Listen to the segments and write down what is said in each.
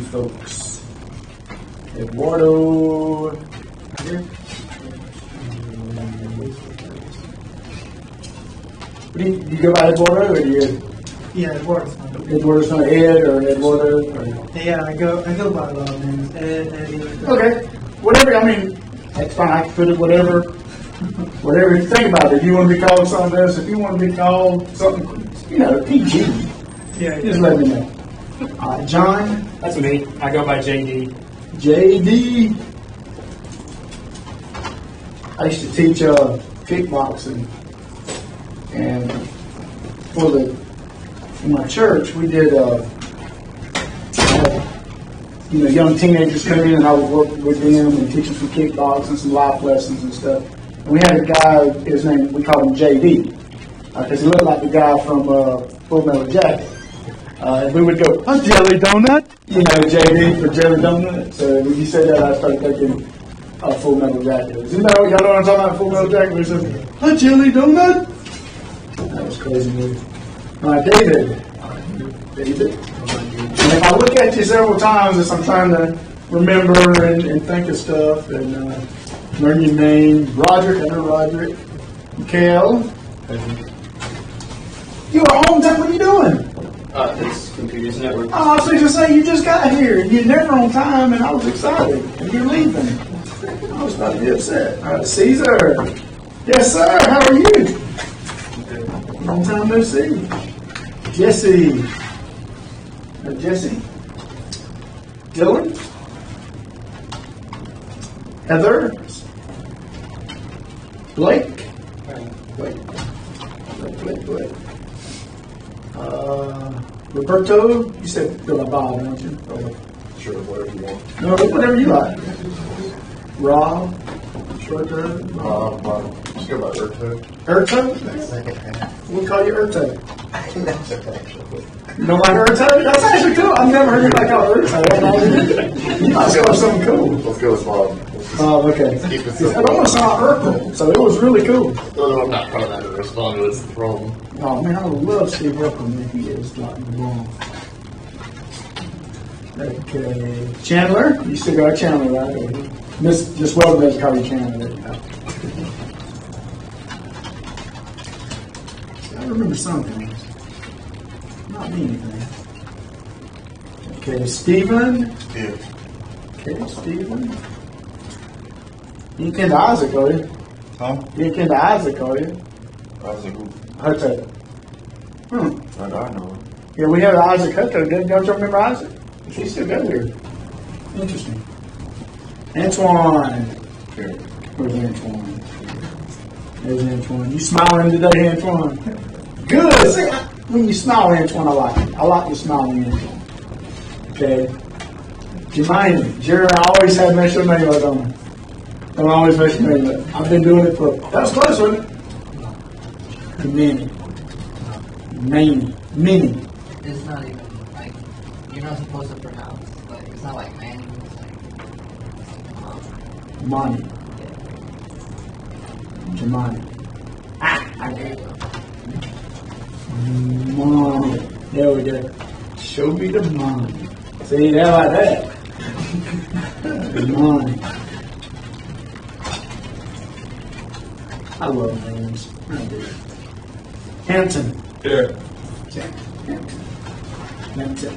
folks. Eduardo. Here. Do you go by Eduardo or do you? Yeah, Eduardo. Eduardo's not Ed or Eduardo? Or? Yeah, I go by a lot of names. Ed, Eddie. Okay. Whatever, I mean, that's fine. I can put it whatever. Whatever you think about it. If you want to be called something else, if you want to be called something, PG, Yeah, just let me know. John? That's me. I go by JD. JD. I used to teach kickboxing. And in my church, we did, young teenagers come in and I would work with them and teach them some kickboxing, some life lessons and stuff. And we had a guy, his name, we called him JD, because he looked like the guy from Full Metal Jacket. And we would go, a jelly donut? JD for jelly donut. So when you said that, I started thinking Full Metal Jacket. Y'all know what I'm talking about, Full Metal Jacket? We said, a jelly donut? That was crazy movie. All right, David. David. And if I look at you several times as I'm trying to remember and think of stuff and learn your name, Roderick, I know Roderick. Mikhail. You are home time, what are you doing? It's Computers Network. Oh, I was going to say, you just got here and you're never on time and I was excited and you're leaving. I was about to be upset. All right, Caesar. Yes, sir. How are you? Long time no see. Jesse. Jesse. Dylan. Heather. Blake. Blake. Roberto. You said go by Bob, don't you? Sure, whatever you want. No, whatever you like. Rob. Short Bob. Just go by Urto. Urto? We'll call you Urto. You don't like Urto? That's actually cool. I've never heard anybody call Urto. You might spell something cool. Let's go with Bob. Oh, okay. Keep it It simple. almost sounded Urkel, so it was really cool. No, I'm not trying to respond to this problem. Oh man, I would love Steve Urkel if he is like wrong. Okay. Chandler? You still got Chandler, right? Miss just well doesn't call you Chandler. I remember some things. Not me anything. Okay, Stephen. Yeah. Okay, Stephen. You ain't kin to Isaac, are you? Huh? You ain't kin to Isaac, are you? Isaac who? Hutto. I know him. Yeah, we had Isaac Hutto. Don't you remember Isaac? He still got here. Interesting. Antoine. Here. Where's Antoine? There's Antoine. You smiling today, Antoine? Good. See, when you smile, Antoine, I like it. I like you smiling, Antoine. Okay. Jermaine. Jerry, I always have messed your name up on. Don't always mess your name up. I've been doing it for. That was close, wasn't it? Many. It's not even like you're not supposed to pronounce. Like it's not like Manny. It's like Money. Jemani. I got it. Money. There we go. Show me the money. See, that like that. Money. I love names. I do. Hampton. Here. Hampton.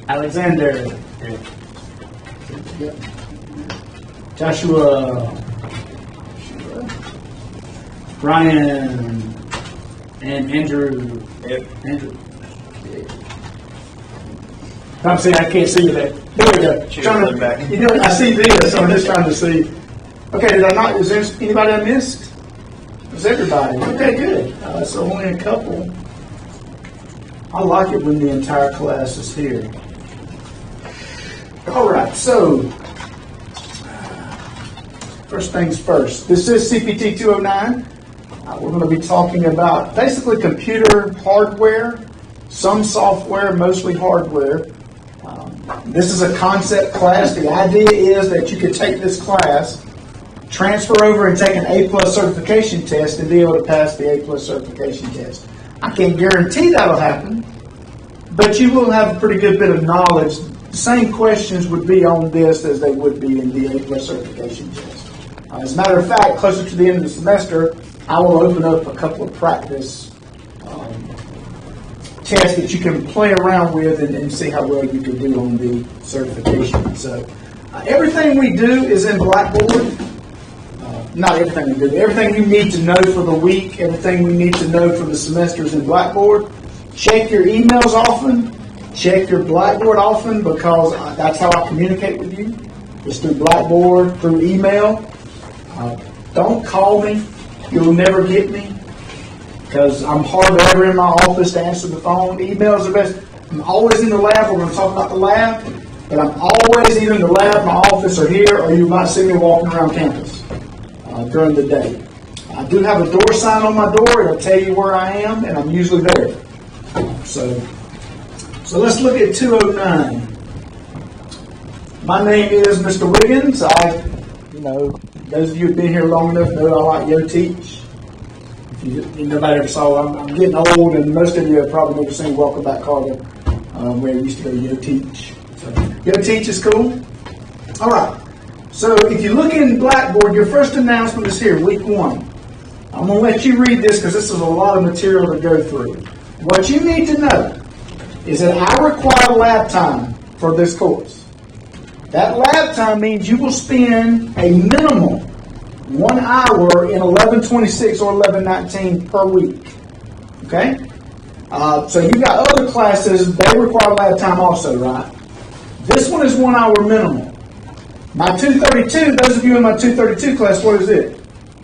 Alexander. Here. Joshua. Ryan. And Andrew. Yep. Andrew. I'm saying I can't see you there. There we go. Trying to back. I see this, so I'm just trying to see. Okay, did I not? Is there anybody I missed? It's everybody. Okay, good. So only a couple. I like it when the entire class is here. All right, so first things first. This is CPT 209. We're going to be talking about basically computer hardware, some software, mostly hardware. This is a concept class. The idea is that you could take this class, transfer over and take an A+ certification test and be able to pass the A+ certification test. I can't guarantee that'll happen, but you will have a pretty good bit of knowledge. The same questions would be on this as they would be in the A+ certification test. As a matter of fact, closer to the end of the semester, I will open up a couple of practice tests that you can play around with and see how well you can do on the certification. So everything we do is in Blackboard. Not everything we do. Everything you need to know for the week, everything we need to know for the semester is in Blackboard. Check your emails often. Check your Blackboard often, because that's how I communicate with you. It's through Blackboard, through email. Don't call me. You'll never get me, because I'm hardly ever in my office to answer the phone. Emails are best. I'm always in the lab. We're going to talk about the lab, but I'm always either in the lab, my office, or here, or you might see me walking around campus during the day. I do have a door sign on my door. It'll tell you where I am, and I'm usually there. So let's look at 209. My name is Mr. Wiggins. Those of you who've been here long enough know I like Yo Teach. If nobody ever saw, I'm getting old, and most of you have probably never seen Welcome Back Carter, where it used to go Yo Teach. So Yo Teach is cool. All right. So if you look in Blackboard, your first announcement is here, week 1. I'm going to let you read this because this is a lot of material to go through. What you need to know is that I require lab time for this course. That lab time means you will spend a minimum 1 hour in 1126 or 1119 per week. Okay? So you got other classes, they require lab time also, right? This one is 1 hour minimum. My 232, those of you in my 232 class, what is it?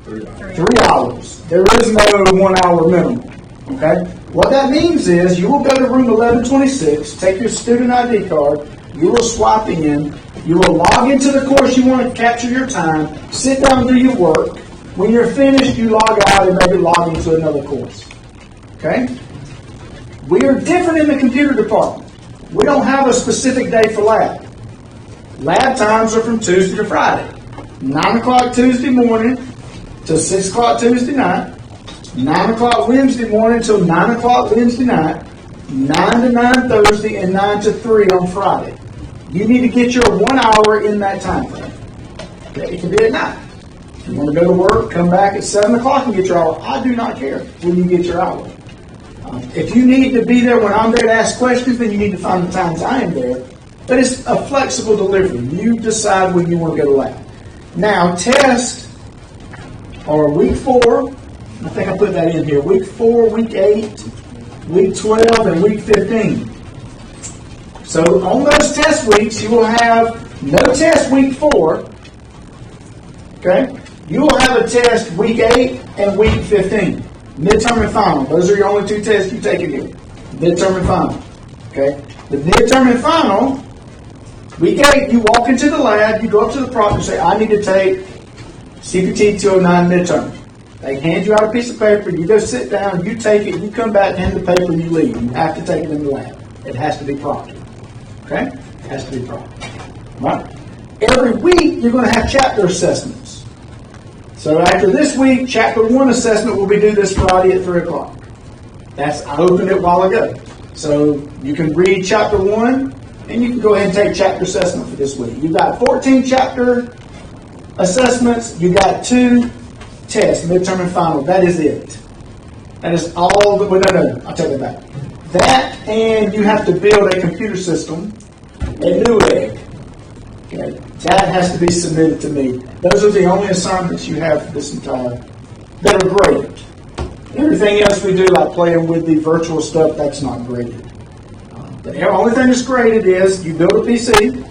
3 hours. There is no 1 hour minimum. Okay? What that means is you will go to room 1126, take your student ID card, you will swipe in, you will log into the course you want to capture your time, sit down and do your work. When you're finished, you log out and maybe log into another course. Okay? We are different in the computer department. We don't have a specific day for lab. Lab times are from Tuesday to Friday. 9 o'clock Tuesday morning till 6 o'clock Tuesday night. 9 o'clock Wednesday morning till 9 o'clock Wednesday night. 9 to 9 Thursday, and 9 to 3 on Friday. You need to get your 1 hour in that time frame. Okay, it can be at night. If you want to go to work, come back at 7 o'clock and get your hour. I do not care when you get your hour. If you need to be there when I'm there to ask questions, then you need to find the times I am there. But it's a flexible delivery. You decide when you want to go to lab. Now, tests are week 4. I think I put that in here. Week 4, week 8, week 12, and week 15. So on those test weeks, you will have no test week 4. Okay? You will have a test week 8 and week 15. Midterm and final. Those are your only 2 tests you take in here. Midterm and final. Okay? The midterm and final, week 8, you walk into the lab, you go up to the proctor and say, I need to take CPT 209 midterm. They hand you out a piece of paper, you go sit down, you take it, you come back, hand the paper, and you leave. You have to take it in the lab. It has to be proctored. Okay? It has to be proctored. Right? Every week, you're going to have chapter assessments. So after this week, chapter 1 assessment will be due this Friday at 3 o'clock. I opened it a while ago. So you can read chapter 1, and you can go ahead and take chapter assessment for this week. You've got 14 chapter assessments. You got 2 tests, midterm and final. That is it. That is all. No, I'll take that back. That, and you have to build a computer system at Newegg. Okay, that has to be submitted to me. Those are the only assignments you have for this entire that are graded. Everything else we do, like playing with the virtual stuff, that's not graded. The only thing that's graded is you build a PC,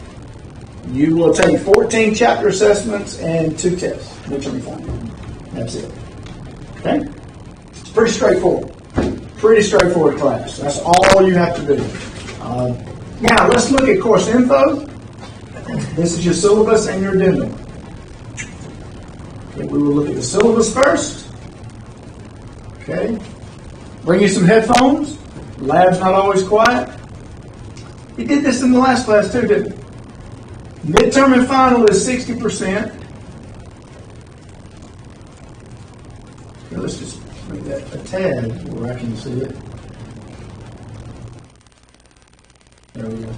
you will take 14 chapter assessments and 2 tests. Midterm and final. That's it. Okay? It's pretty straightforward. Pretty straightforward class. That's all you have to do. Now, let's look at course info. This is your syllabus and your addendum. Okay, we will look at the syllabus first. Okay. Bring you some headphones. Lab's not always quiet. You did this in the last class too, didn't you? Midterm and final is 60%. Okay, let's just make that a tad where I can see it. There we go.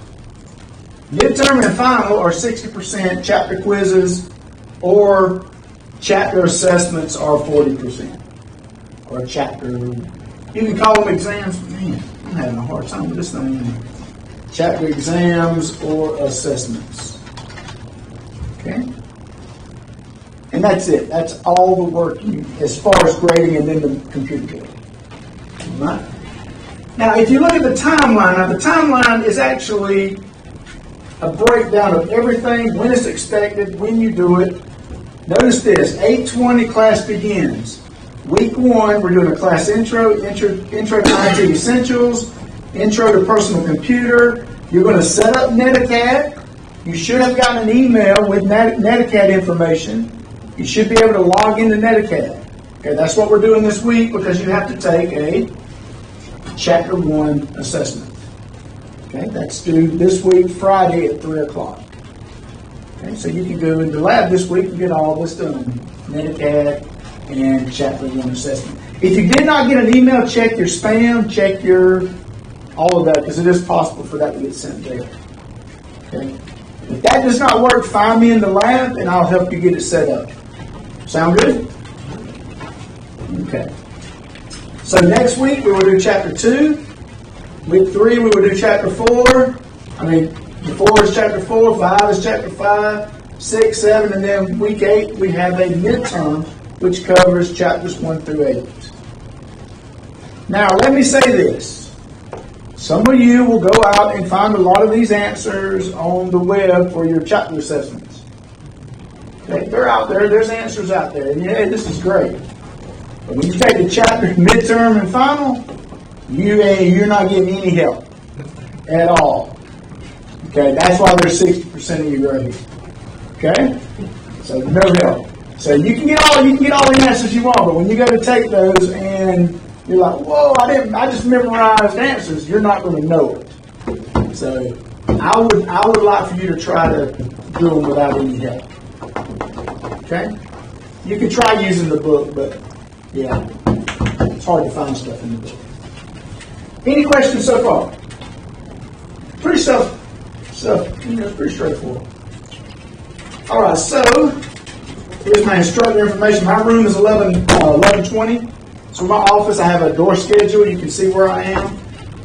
Midterm and final are 60%, chapter quizzes or chapter assessments are 40%. Or chapter, you can call them exams. Man, I'm having a hard time with this thing. Chapter exams or assessments. Okay? And that's it. That's all the work as far as grading and then the computer grading. All right? Now, if you look at the timeline, the timeline is actually a breakdown of everything, when it's expected, when you do it. Notice this, 8:20 class begins. Week 1, we're doing a class intro to IT Essentials, intro to personal computer. You're going to set up Netacad. You should have gotten an email with Netacad information. You should be able to log into Netacad. Okay, that's what we're doing this week because you have to take a Chapter 1 assessment. Okay, that's due this week, Friday at 3 o'clock. Okay, so you can go into the lab this week and get all this done. Netacad and Chapter 1 assessment. If you did not get an email, check your spam, check your all of that, because it is possible for that to get sent there. Okay. If that does not work, find me in the lab and I'll help you get it set up. Sound good? Okay. So next week we will do Chapter 2. Week 3 we will do Chapter 4. The 4 is Chapter 4, 5 is Chapter 5, 6, 7, and then week 8 we have a midterm which covers Chapters 1 through 8. Now let me say this. Some of you will go out and find a lot of these answers on the web for your chapter assessments. Okay, they're out there. There's answers out there. And yeah, this is great. But when you take the chapter midterm and final, you're not getting any help at all. Okay, that's why there's 60% of your grade. Okay, so no help. So you can get all the answers you want, but when you go to take those and you're like, whoa, I just memorized answers. You're not going to know it. So I would like for you to try to do them without any help. Okay? You can try using the book, but yeah, it's hard to find stuff in the book. Any questions so far? Pretty pretty straightforward. All right, so here's my instructor information. My room is 1120. So in my office, I have a door schedule. You can see where I am.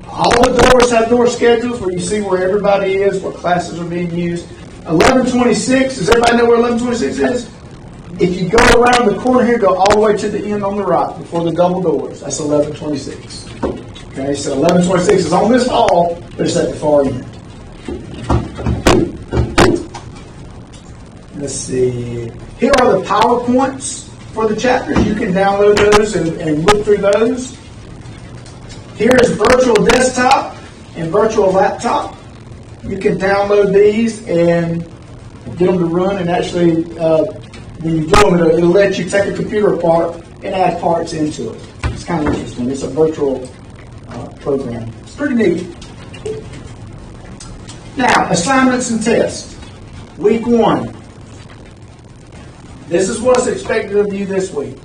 All the doors have door schedules where you see where everybody is, what classes are being used. 1126, does everybody know where 1126 is? If you go around the corner here, go all the way to the end on the right before the double doors. That's 1126. Okay, so 1126 is on this hall, but it's at the far end. Let's see. Here are the PowerPoints for the chapters. You can download those and look through those. Here is virtual desktop and virtual laptop. You can download these and get them to run, and actually when you do them, it'll let you take a computer apart and add parts into it. It's kind of interesting. It's a virtual program. It's pretty neat. Now, assignments and tests. Week 1. This is what's expected of you this week.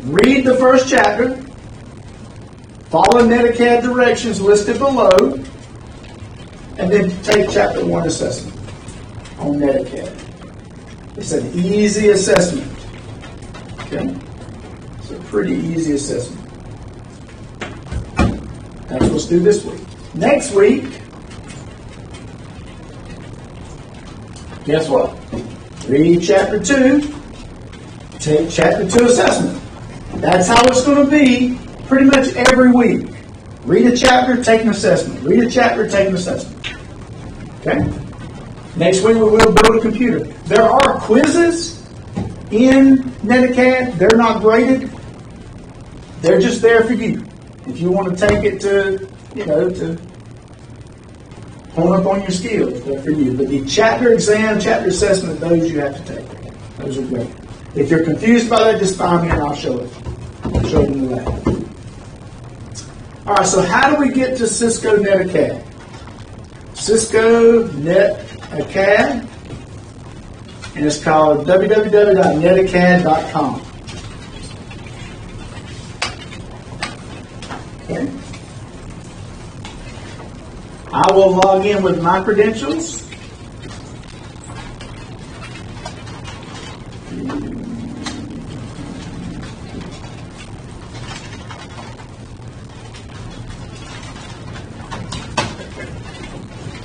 Read the first chapter. Follow Netacad directions listed below. And then take Chapter 1 assessment on Netacad. It's an easy assessment. Okay? It's a pretty easy assessment. That's what's due this week. Next week, guess what? Read Chapter 2, take Chapter 2 assessment. That's how it's going to be pretty much every week. Read a chapter, take an assessment. Read a chapter, take an assessment. Okay? Next week we will build a computer. There are quizzes in Netacad. They're not graded. They're just there for you. If you want to take it to hone up on your skills, they're for you. But the chapter exam, chapter assessment, those you have to take. Those are great. If you're confused by that, just find me and I'll show it. I'll show it in the lab. All right, so how do we get to Cisco Netacad? Cisco Netacad, and it's called www.netacad.com. Okay. I will log in with my credentials.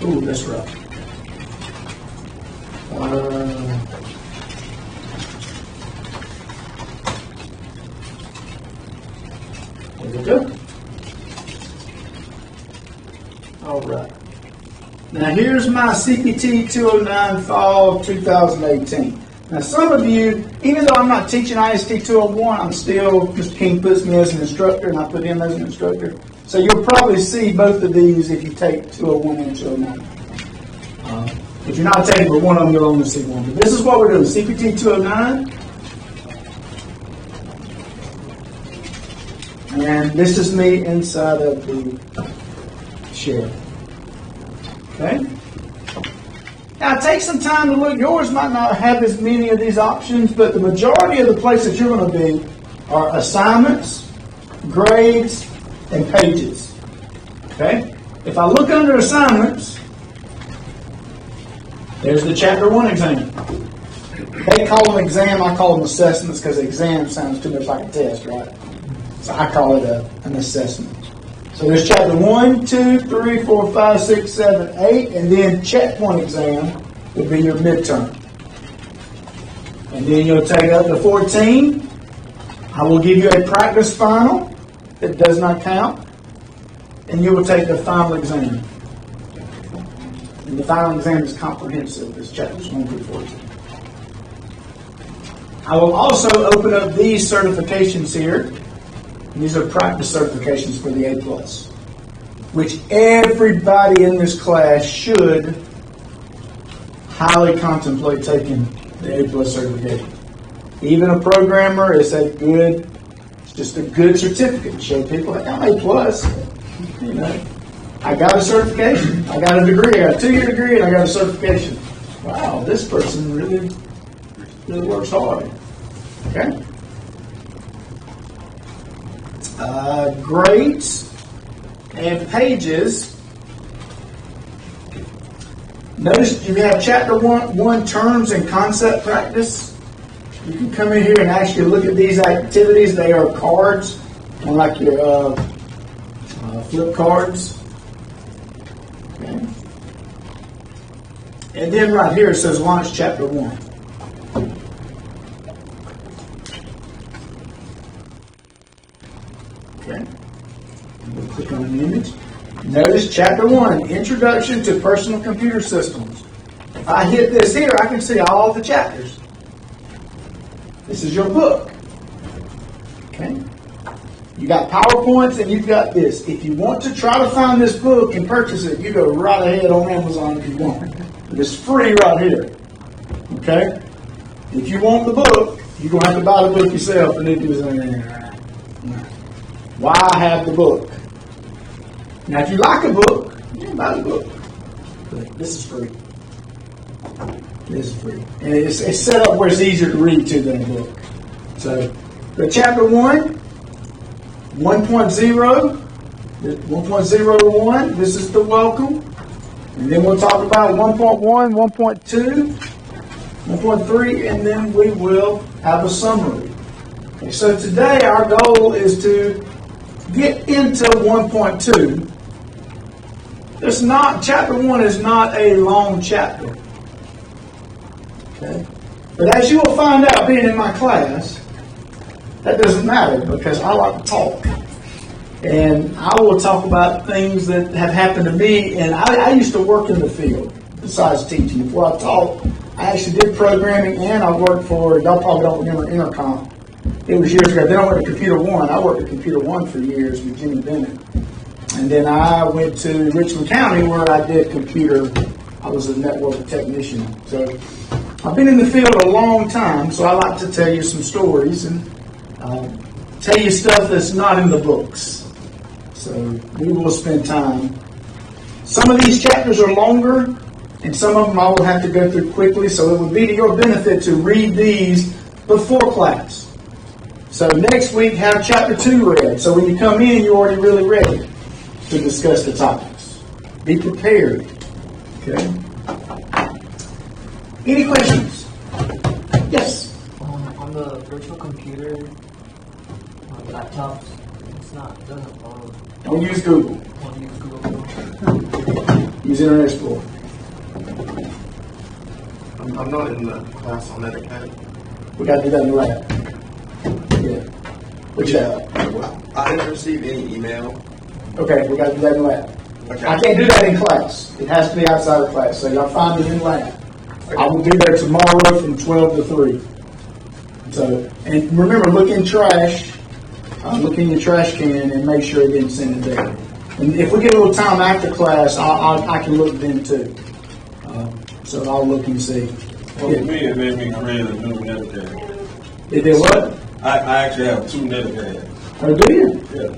Ooh, that's rough. There we go. All right. Now here's my CPT 209 fall 2018. Now some of you, even though I'm not teaching IST 201, I'm still, Mr. King puts me as an instructor and I put him as an instructor. So you'll probably see both of these if you take 201 and 209. If you're not taking but one of them, you'll only see one. But this is what we're doing, CPT 209. And this is me inside of the share. Okay? Now take some time to look. Yours might not have as many of these options, but the majority of the places you're going to be are assignments, grades, and pages. Okay? If I look under assignments, there's the Chapter 1 exam. They call them exam, I call them assessments because exam sounds too much like a test, right? So I call it an assessment. So there's Chapter 1, 2, 3, 4, 5, 6, 7, 8, and then checkpoint exam would be your midterm. And then you'll take up to 14. I will give you a practice final that does not count, and you will take the final exam. And the final exam is comprehensive. It's chapters 1 through 14. I will also open up these certifications here. And these are practice certifications for the A+, which everybody in this class should highly contemplate taking the A+ certification. Even a programmer, it's just a good certificate to show people, like, I'm A+. You know, I got a certification. I got a degree. I got a 2-year degree, and I got a certification. Wow, this person really works hard. Okay. Grades and pages. Notice you have Chapter 1 terms and concept practice. You can come in here and actually look at these activities. They are cards, like your flip cards. Okay. And then right here it says launch Chapter 1. Okay. We'll click on the image. Notice Chapter 1, Introduction to Personal Computer Systems. If I hit this here, I can see all the chapters. This is your book. Okay. You got PowerPoints and you've got this. If you want to try to find this book and purchase it, you go right ahead on Amazon if you want. It's free right here. Okay? If you want the book, you're going to have to buy the book yourself and it is in there. Why have the book? Now, if you like a book, you can buy the book. But this is free. This is free. And it's set up where it's easier to read to than a book. So, the Chapter 1, 1.0, 1.01, this is the welcome. And then we'll talk about 1.1, 1.2, 1.3, and then we will have a summary. Okay, so today our goal is to get into 1.2. Chapter 1 is not a long chapter. Okay? But as you will find out being in my class, that doesn't matter because I like to talk. And I will talk about things that have happened to me. And I used to work in the field besides teaching. Before I taught, I actually did programming and I worked for, y'all probably don't remember Intercom. It was years ago. Then I went to Computer One. I worked at Computer One for years with Jimmy Bennett. And then I went to Richland County where I did computer. I was a network technician. So I've been in the field a long time, so I like to tell you some stories and tell you stuff that's not in the books. So we will spend time. Some of these chapters are longer, and some of them I will have to go through quickly, so it would be to your benefit to read these before class. So next week, have Chapter 2 read. So when you come in, you're already really ready to discuss the topics. Be prepared. Okay. Any questions? Yes. On the virtual computer, on laptops, it doesn't load. Don't use Google. Don't use Google. Use Internet Explorer. I'm not in the class on that account. We got to do that in the lab. Yeah. Which I didn't receive any email. okay, we got to do that in the lab. Okay. I can't do that in class. It has to be outside of class. So y'all find it in the lab. I will be there tomorrow from 12 to 3. So, and remember, look in trash. Look in your trash can and make sure it didn't send it there. And if we get a little time after class, I can look then too. So I'll look and see. Well, for me, it made me create a new netpad. It did what? I actually have 2 netpads. Oh, do you? Yeah.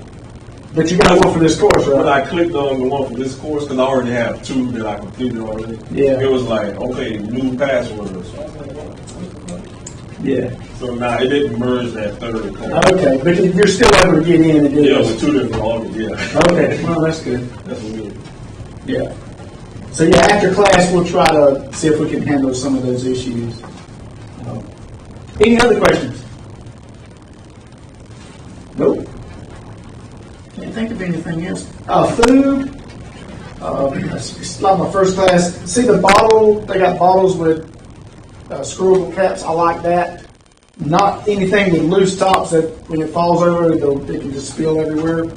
But you got one for this course, When right? I clicked on the one for this course, because I already have 2 that I completed already, Yeah. it was like, okay, new password. So I was like, oh. Yeah. So now it didn't merge that third card. Okay, but you're still able to get in and do Yeah, this. with 2 different logins, yeah. Okay, well, that's good. That's weird. Yeah. So yeah, after class, we'll try to see if we can handle some of those issues. Any other questions? Nope. Can't think of anything else. Food. It's like my first class. See the bottle? They got bottles with screwable caps. I like that. Not anything with loose tops that when it falls over, it can just spill everywhere.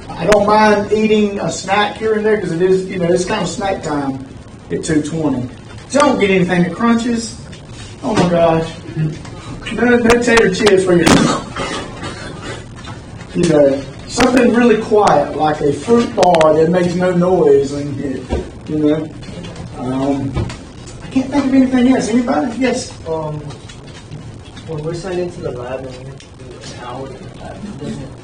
I don't mind eating a snack here and there because it is, it's kind of snack time at 2:20. Don't get anything that crunches. Oh my gosh. No tater chips for you. Something really quiet, like a fruit bar that makes no noise. And, I can't think of anything else. Anybody? Yes. When we're signed into the lab and we have to do an hour in the lab, it doesn't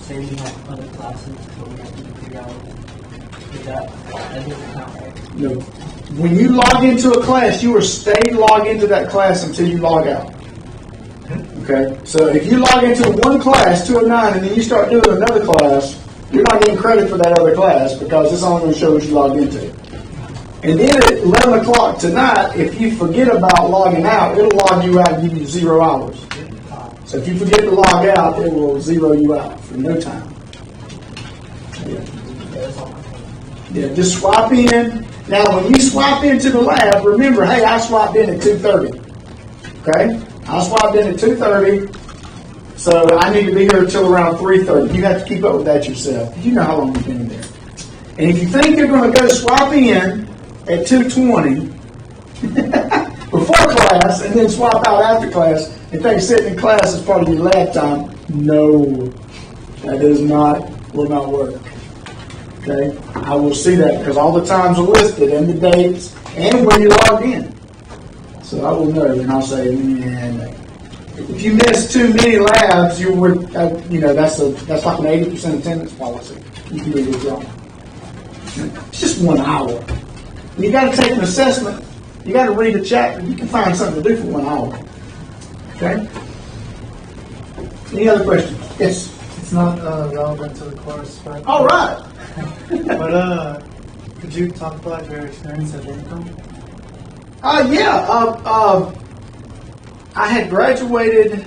say we have other classes, but we have to do 3 hours. That doesn't count, right? No. When you log into a class, you are staying logged into that class until you log out. Okay? So if you log into one class, 2 of 9, and then you start doing another class, you're not getting credit for that other class because it's only going to show what you logged into. And then at 11 o'clock tonight, if you forget about logging out, it'll log you out and give you 0 hours. So if you forget to log out, it will 0 you out for no time. Yeah, just swap in. Now, when you swap into the lab, remember, hey, I swapped in at 2:30. Okay? I swapped in at 2:30, so I need to be here until around 3:30. You have to keep up with that yourself. You know how long you've been in there. And if you think you're going to go swap in at 2:20 before class and then swap out after class and think sitting in class is part of your lab time, no, that will not work. Okay? I will see that because all the times are listed and the dates and when you logged in. So I will know and I'll say, man, if you miss too many labs, you would, that's like an 80% attendance policy. You can be withdrawn. It's just 1 hour. You got to take an assessment. You got to read a chapter. You can find something to do for 1 hour. Okay? Any other questions? Yes. It's not relevant to the course, but All right. but could you talk about your experience at Income? I had graduated.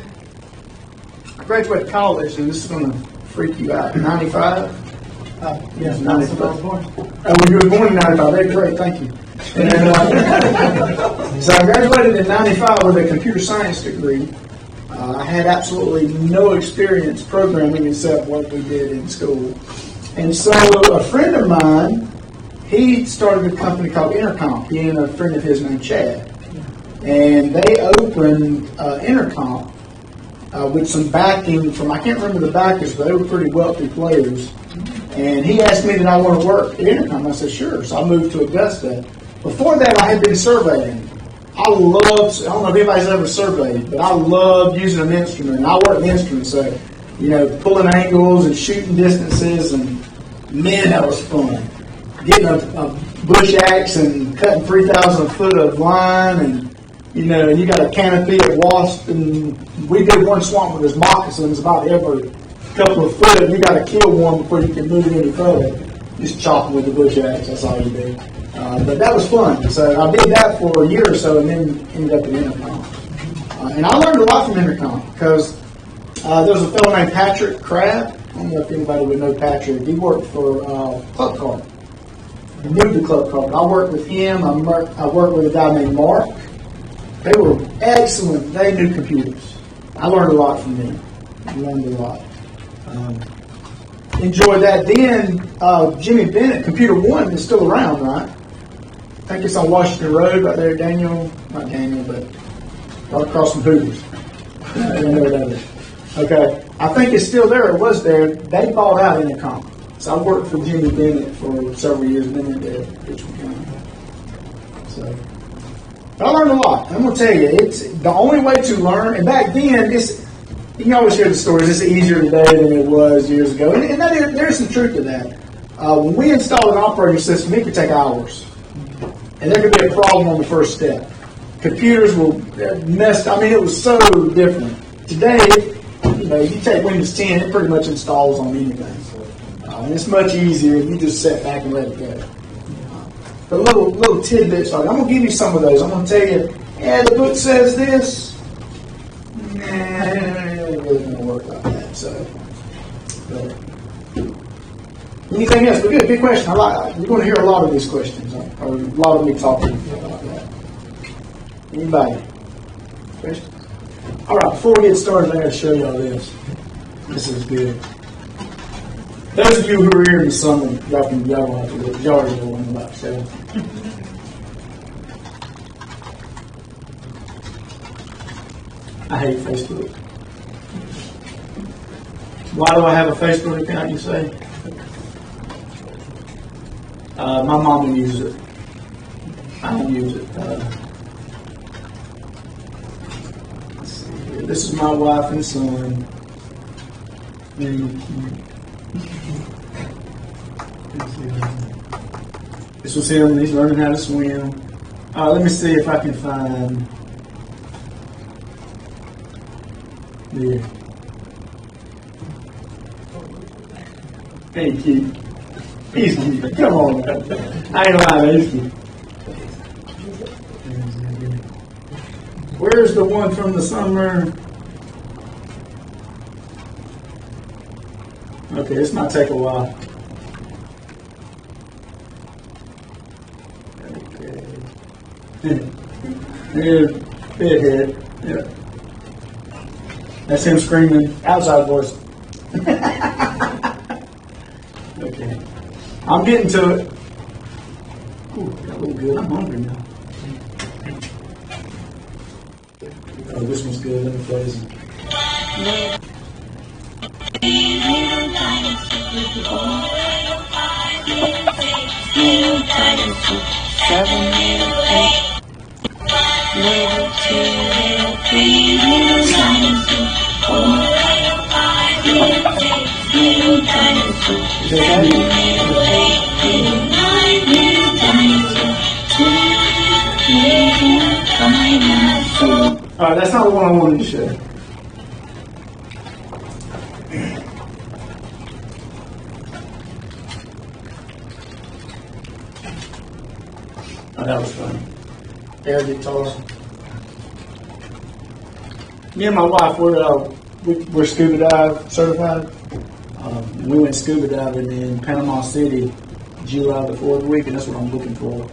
I graduated college, and this is going to freak you out. 95. Yes, 95. I was born. Well, you were born in 95. Very great. Thank you. And, so I graduated in 95 with a computer science degree. I had absolutely no experience programming except what we did in school. And so a friend of mine, he started a company called Intercom. He and a friend of his named Chad. And they opened Intercom with some backing from, I can't remember the backers, but they were pretty wealthy players. And he asked me, did I want to work at Intercom? I said, sure. So I moved to Augusta. Before that, I had been surveying. I don't know if anybody's ever surveyed, but I love using an instrument. I work in instruments, so, pulling angles and shooting distances, and man, that was fun. Getting a bush axe and cutting 3,000 foot of line, and, you got a canopy of wasp, and we did one swamp with his moccasins about every couple of foot, and you got to kill one before you can move any further. just chopping with the bush axe. That's all you do. But that was fun. So I did that for a year or so, and then ended up in Intercom. And I learned a lot from Intercom because there was a fellow named Patrick Crabb. I don't know if anybody would know Patrick. He worked for Club Card. He moved to Club Card. I worked with him. I worked with a guy named Mark. They were excellent. They knew computers. I learned a lot from them. Learned a lot. Enjoyed that. Then Jimmy Bennett, Computer One, is still around, right? I think it's on Washington Road right there, Daniel. Not Daniel, but right across from Hooters. I don't know where that is. Okay. I think it's still there. It was there. They bought out Intercom. So I worked for Jimmy Bennett for several years, and then they're Richmond County. So I learned a lot. I'm going to tell you, it's the only way to learn. And back then, you can always hear the stories. It's easier today than it was years ago. And there's some truth to that. When we installed an operating system, it could take hours. And there could be a problem on the first step. Computers were messed. I mean, it was so different. Today, you take Windows 10, it pretty much installs on anything. And it's much easier. You just sit back and let it go. But little tidbits like I'm going to give you some of those. I'm going to tell you, the book says this. Nah, it really doesn't work like that. So, but anything else? But good question. You're going to hear a lot of these questions, or a lot of me talking about that. Anybody? Questions? All right. Before we get started, I got to show y'all this. This is good. Those of you who are here in the summer, y'all don't have to look. Y'all already know what I'm about to say. I hate Facebook. Why do I have a Facebook account, you say? My mom uses it. I don't use it. Let's see here. This is my wife and son. This was him. He's learning how to swim. Let me see if I can find. Yeah. Hey, cute. He's cute. Come on, man. I ain't lying, he's cute. Where's the one from the summer? Okay, this might take a while. Okay. Yeah, big head. Yeah. That's him screaming. Outside voice. Okay. I'm getting to it. Ooh, that looked good. I'm hungry now. Oh, this one's good. Let me play this one. Little 2, little 3, little dinosaur. 4, little 5, little 6, little dinosaur. 7, little 8, little 9, little dinosaur. 10, little dinosaur. All right, that's not the one I wanted to show. Oh, that was fun. Air guitar. Me and my wife, we're scuba dive certified. We went scuba diving in Panama City, July the 4th week, and that's what I'm looking for.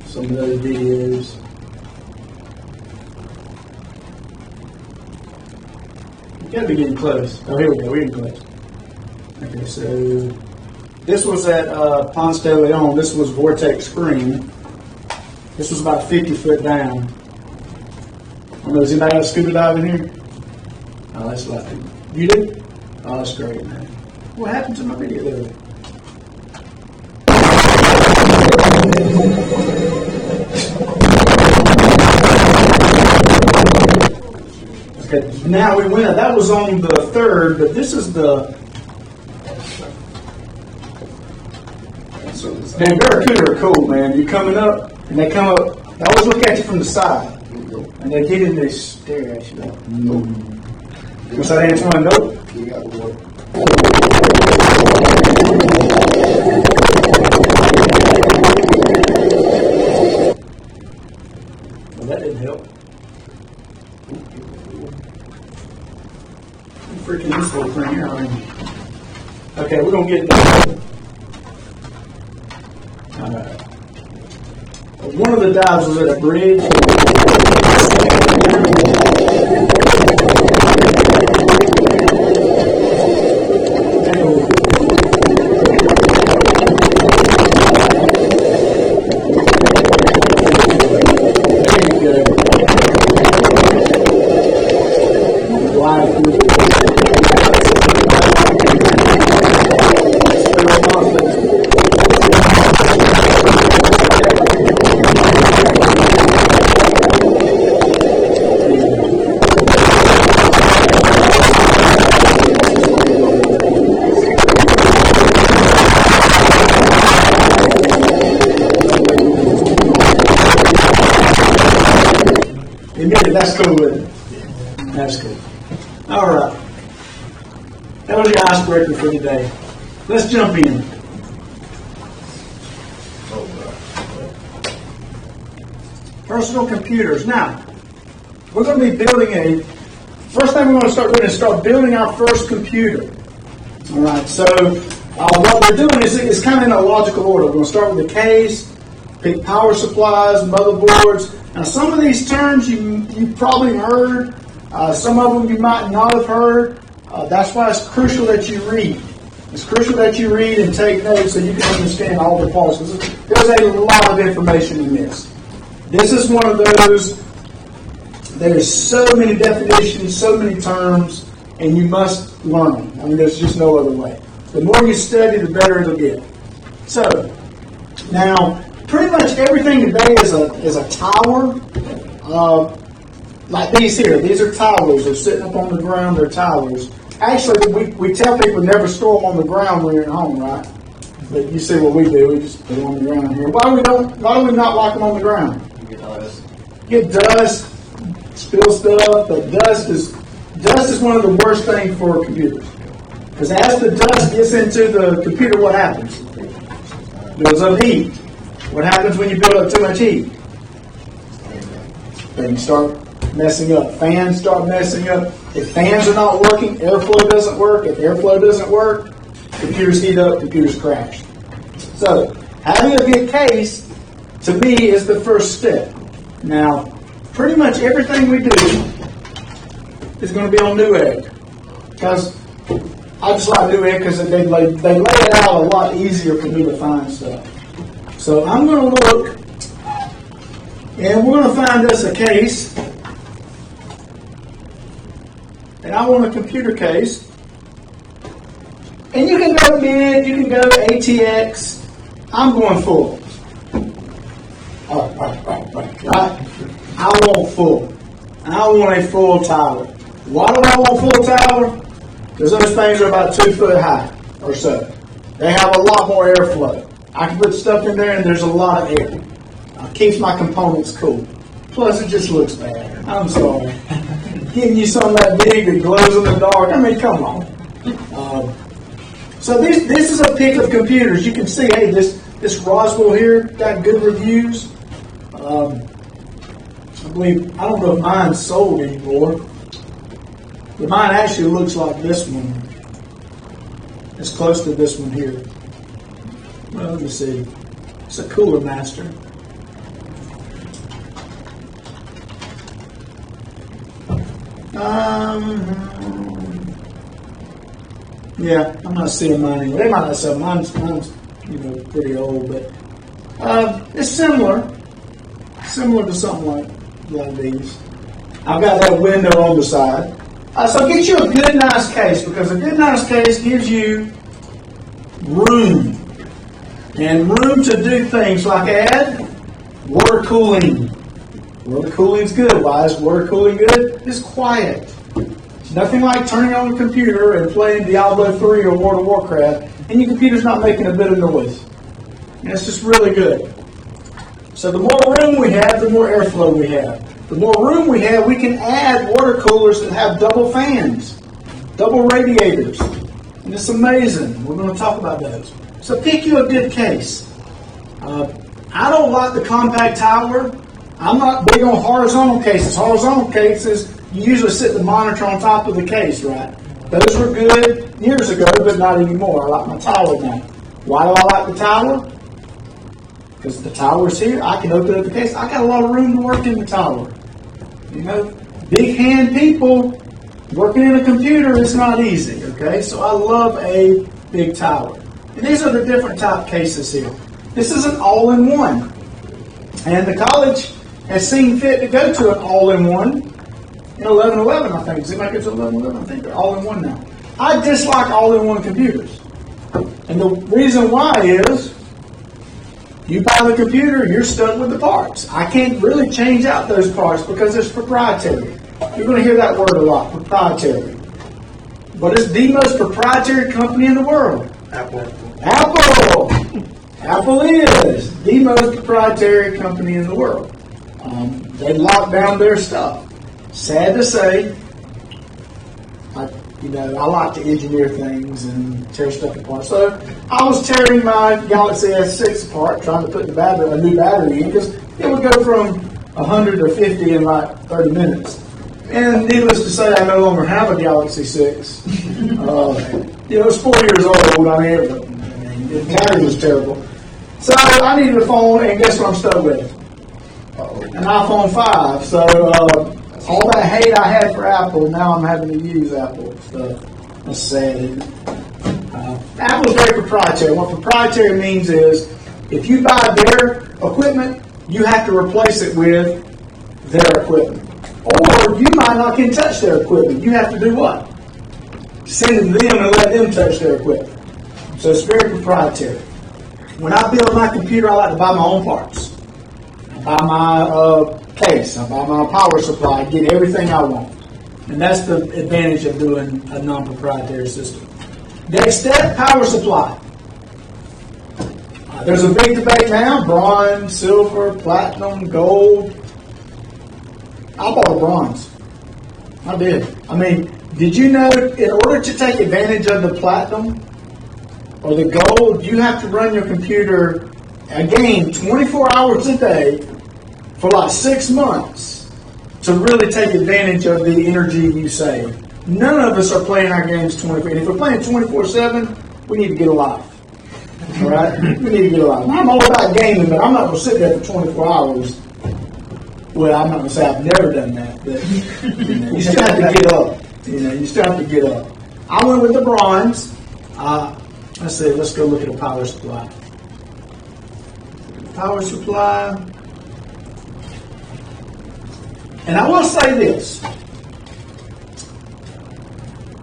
Some of those videos. You gotta be getting close. Oh, here we go. We're getting close. Okay, so this was at Ponce de Leon. This was Vortex Screen. This was about 50 foot down. I don't know, does anybody else scuba diving here? Oh, that's lucky. You did? Oh, that's great, man. What happened to my video there? Okay, now we went. That was on the 3rd, but this is the. Man, Barracuda are cool, man. You're coming up, and they come up. They always look at you from the side, and they get in, they stare at you. What's that, Antoine? Nope. going to get done. All right. One of the dives was at a bridge. That's cool, isn't it? That's cool. All right. That was the icebreaker for today. Let's jump in. Personal computers. Now, we're going to be building first thing we're going to start doing is start building our first computer. All right, so what we're doing is kind of in a logical order. We're going to start with the case, pick power supplies, motherboards. Now, some of these terms you've probably heard. Some of them you might not have heard. That's why it's crucial that you read. It's crucial that you read and take notes so you can understand all the parts. There's a lot of information in this. This is one of those, there's so many definitions, so many terms, and you must learn. I mean, there's just no other way. The more you study, the better it'll get. So, now, pretty much everything today is a tower. Like these here. These are towers. They're sitting up on the ground. They're towers. Actually, we tell people never store them on the ground when you're at home, right? But you see what we do. We just put them on the ground here. Why do we not like them on the ground? Get dust, spill stuff. But dust is one of the worst things for computers. Because as the dust gets into the computer, what happens? Builds up heat. What happens when you build up too much heat? Things start messing up. Fans start messing up. If fans are not working, airflow doesn't work. If airflow doesn't work, computers heat up, computers crash. So, having a good case, to me, is the first step. Now, pretty much everything we do is going to be on Newegg. Because I just like Newegg because they lay it out a lot easier for me to find stuff. So I'm going to look, and we're going to find us a case. And I want a computer case. And you can go mid, you can go ATX. I'm going full. Right? I want full. And I want a full tower. Why do I want full tower? Because those things are about 2 foot high or so. They have a lot more airflow. I can put stuff in there and there's a lot of air. Keeps my components cool. Plus it just looks bad. I'm sorry. Getting you something that big that glows in the dark. I mean, come on. So this is a pick of computers. You can see, hey, this Roswell here got good reviews. I don't know if mine's sold anymore. But mine actually looks like this one. It's close to this one here. Well, let me see. It's a Cooler Master. Yeah, I'm not seeing mine anymore. They might not sell mine's pretty old, but it's similar to something like these. I've got that window on the side. So get you a good, nice case, because a good, nice case gives you room. And room to do things like add water cooling. Water cooling is good. Why is water cooling good? It's quiet. It's nothing like turning on a computer and playing Diablo 3 or World of Warcraft, and your computer's not making a bit of noise. And it's just really good. So the more room we have, the more airflow we have. The more room we have, we can add water coolers that have double fans, double radiators. And it's amazing. We're going to talk about those. So pick you a good case. I don't like the compact tower. I'm not big on horizontal cases. Horizontal cases, you usually sit the monitor on top of the case, right? Those were good years ago, but not anymore. I like my tower now. Why do I like the tower? Because the tower's here. I can open up the case. I got a lot of room to work in the tower. You know, big hand people working in a computer is not easy, okay? So I love a big tower. And these are the different type cases here. This is an all-in-one. And the college has seen fit to go to an all-in-one in 1111, I think. Does it make it to 1111? I think they're all-in-one now. I dislike all-in-one computers. And the reason why is you buy the computer, you're stuck with the parts. I can't really change out those parts because it's proprietary. You're going to hear that word a lot, proprietary. But it's the most proprietary company in the world. Apple. Apple! Apple is the most proprietary company in the world. They lock down their stuff. Sad to say, I like to engineer things and tear stuff apart. So I was tearing my Galaxy S6 apart, trying to put a new battery in, because it would go from 100 to 50 in like 30 minutes. And needless to say, I no longer have a Galaxy 6. It's 4 years old. The battery was terrible. So I needed a phone, and guess what I'm stuck with? An iPhone 5. So all that hate I had for Apple, now I'm having to use Apple stuff. That's sad. Apple's very proprietary. What proprietary means is, if you buy their equipment, you have to replace it with their equipment. Or you might not can touch their equipment. You have to do what? Send it to them and let them touch their equipment. So it's very proprietary. When I build my computer, I like to buy my own parts. I buy my case. I buy my power supply. I get everything I want. And that's the advantage of doing a non-proprietary system. Next step, power supply. There's a big debate now, bronze, silver, platinum, gold. I bought a bronze. I did. Did you know in order to take advantage of the platinum or the gold, you have to run your computer a game 24 hours a day for like 6 months to really take advantage of the energy you save. None of us are playing our games 24. And if we're playing 24/7, we need to get a life. All right? We need to get a life. I'm all about gaming, but I'm not going to sit there for 24 hours. Well, I'm not going to say I've never done that, but you still have to get up. You still have to get up. I went with the bronze. Let's go look at a power supply. Power supply. And I will say this.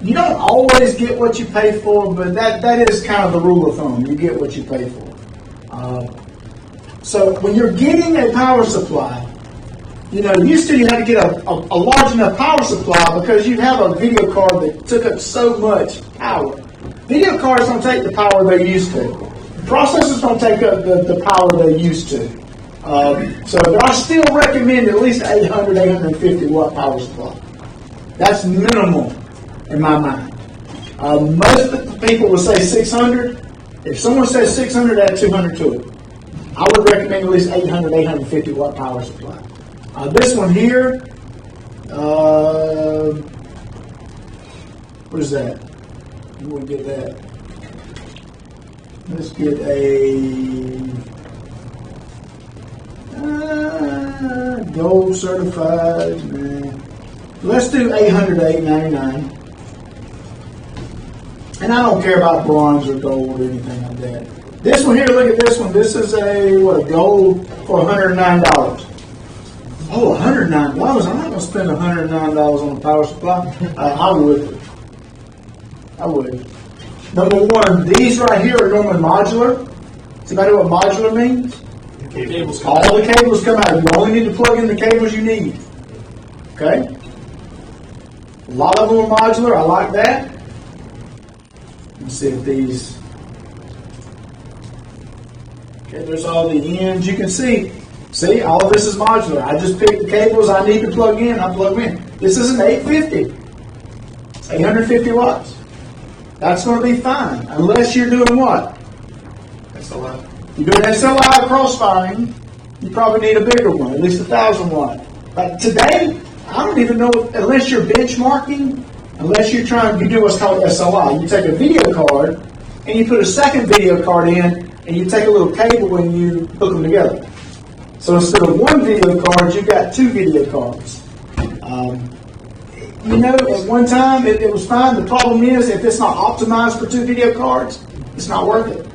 You don't always get what you pay for, but that is kind of the rule of thumb. You get what you pay for. So when you're getting a power supply, used to you had to get a large enough power supply because you have a video card that took up so much power. Video cards don't take the power they used to. Processors don't take up the power they used to. But I still recommend at least 800, 850 watt power supply. That's minimal in my mind. Most people will say 600. If someone says 600, add 200 to it. I would recommend at least 800, 850 watt power supply. This one here, what is that? You wouldn't get that. Let's get a gold certified. Let's do 800 to 899. And I don't care about bronze or gold or anything like that. This one here, look at this one. This is a gold for $109. Oh, $109. I'm not going to spend $109 on a power supply. I would. Number one, these right here are normally modular. Does anybody know what modular means? All the cables come out. You only need to plug in the cables you need. Okay? A lot of them are modular. I like that. Let's see if these... Okay, there's all the ends. You can see, all of this is modular. I just pick the cables I need to plug in. I plug them in. This is an 850. 850 watts. That's going to be fine. Unless you're doing what? SLI. You're doing SLI crossfiring, you probably need a bigger one, at least 1,000 watt. But today, I don't even know, unless you're benchmarking, unless you're trying to do what's called SOI. You take a video card and you put a second video card in, and you take a little cable and you hook them together. So instead of one video card, you've got two video cards. At one time it was fine. The problem is if it's not optimized for two video cards, it's not worth it.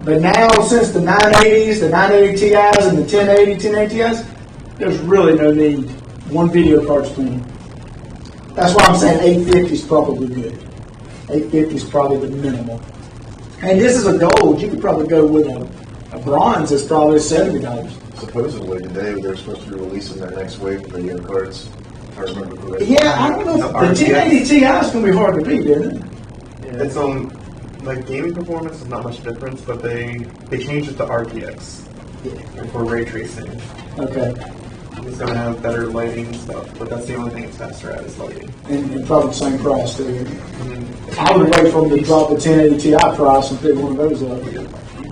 But now, since the 980s, the 980 Ti's, and the 1080 Ti's, there's really no need. One video card's plenty. That's why I'm saying 850 is probably good. 850 is probably the minimum. And this is a gold. You could probably go with a bronze. It's probably $70. Supposedly today they're supposed to be releasing their next wave of video cards, if I remember correctly. Yeah, I don't know. The 1080 Ti is going to be hard to beat, isn't it? Yeah. It's like gaming performance is not much difference, but they changed it to RTX for ray tracing. Okay. It's going to have better lighting and stuff, but that's the only thing it's faster at is lighting. And probably the same price too. I would wait for them to drop the 1080 Ti price and pick one of those up.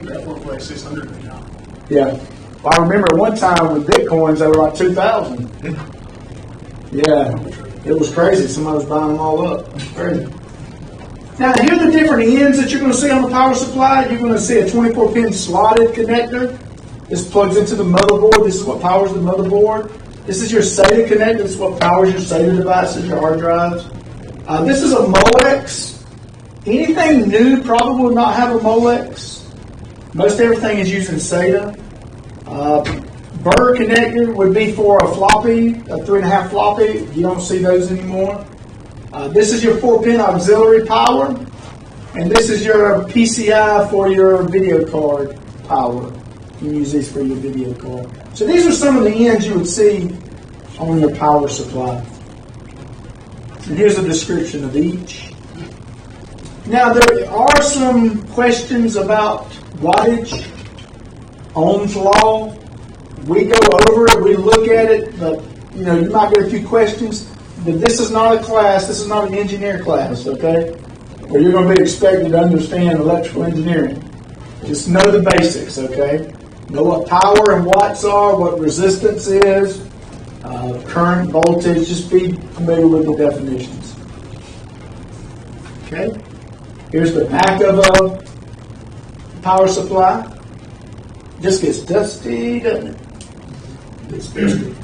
That one like 600 right now. Yeah. Well, I remember one time with Bitcoins, they were like 2,000. Yeah. It was crazy. Somebody was buying them all up. It was crazy. Now, here are the different ends that you're going to see on the power supply. You're going to see a 24-pin slotted connector. This plugs into the motherboard. This is what powers the motherboard. This is your SATA connector. This is what powers your SATA devices, your hard drives. This is a Molex. Anything new probably will not have a Molex. Most everything is using SATA. Burr connector would be for a floppy, a 3.5 floppy. You don't see those anymore. This is your 4-pin auxiliary power, and this is your PCI for your video card power. You can use these for your video card. So these are some of the ends you would see on your power supply. And here's a description of each. Now there are some questions about wattage, Ohm's law. We go over it, we look at it, but you might get a few questions. But this is not a class, this is not an engineer class, okay? Where you're going to be expected to understand electrical engineering. Just know the basics, okay? Know what power and watts are, what resistance is, current, voltage, just be familiar with the definitions. Okay? Here's the back of a power supply. Just gets dusty, doesn't it? Gets dusty.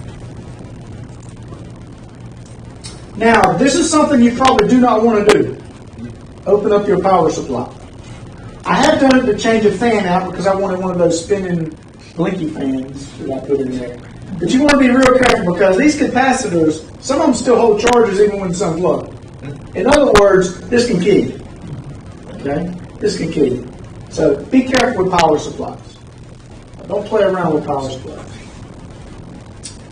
Now, this is something you probably do not want to do. Open up your power supply. I have done it to change a fan out because I wanted one of those spinning blinky fans that I put in there. But you want to be real careful because these capacitors, some of them still hold charges even when the sun's low. In other words, this can kill you. Okay? This can kill you. So be careful with power supplies. Don't play around with power supplies.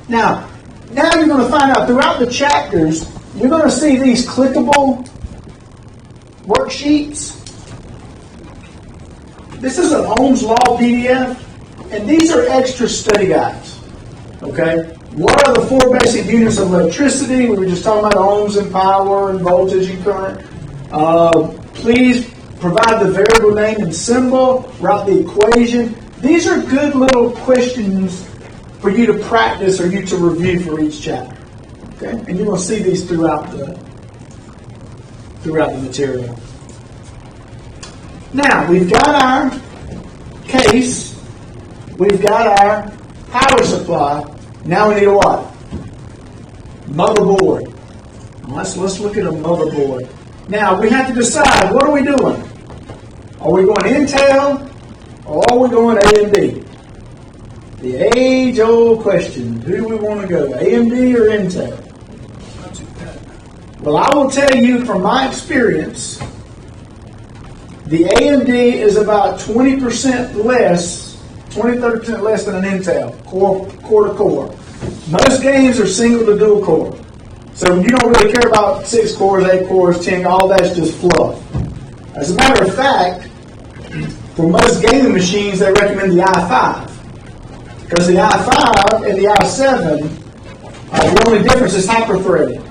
Now you're going to find out throughout the chapters, you're going to see these clickable worksheets. This is an Ohm's Law PDF, and these are extra study guides. Okay? What are the 4 basic units of electricity? We were just talking about ohms and power and voltage and current. Please provide the variable name and symbol. Write the equation. These are good little questions for you to practice or you to review for each chapter. Okay? And you're going to see these throughout the material. Now, we've got our case. We've got our power supply. Now we need a what? Motherboard. Let's look at a motherboard. Now, we have to decide, what are we doing? Are we going Intel or are we going AMD? The age-old question, who do we want to go, AMD or Intel? Well, I will tell you from my experience, the AMD is about 20% less, 20-30% less than an Intel, core to core. Most games are single to dual core. So you don't really care about 6 cores, 8 cores, 10, all that's just fluff. As a matter of fact, for most gaming machines, they recommend the i5. Because the i5 and the i7, the only difference is hyper-threading.